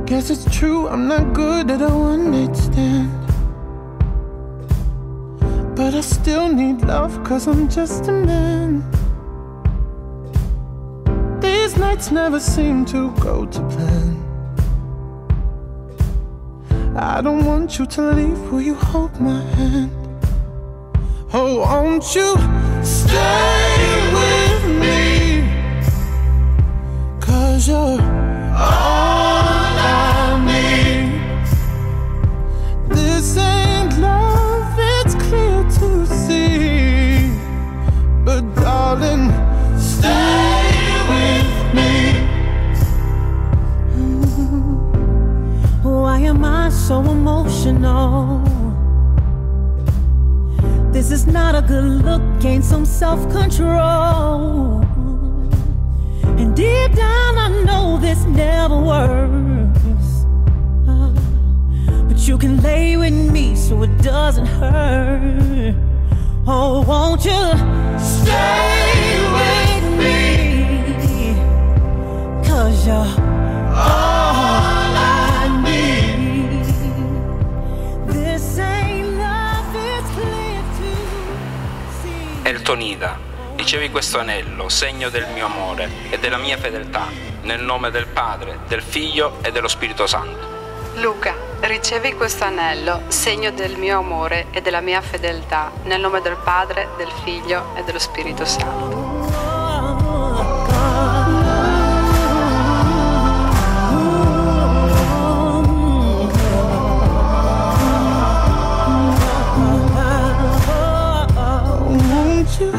Guess it's true, I'm not good at a one-night stand, but I still need love, 'cause I'm just a man. These nights never seem to go to plan. I don't want you to leave, will you hold my hand? Oh, won't you stay with me? 'Cause you're all I need. This ain't love, it's clear to see, but darling, stay with me. Why am I so emotional? This is not a good look, gain some self-control. And deep down I know this never works, but you can lay with me so it doesn't hurt. Oh, won't you stay with me? 'Cause you're all I need. This ain't love, it's clear to see. Eltonida, ricevi questo anello, segno del mio amore e della mia fedeltà, nel nome del Padre, del Figlio e dello Spirito Santo. Luca, ricevi questo anello, segno del mio amore e della mia fedeltà, nel nome del Padre, del Figlio e dello Spirito Santo. Won't you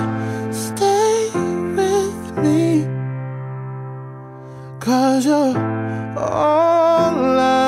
stay with me? 'Cause you're all I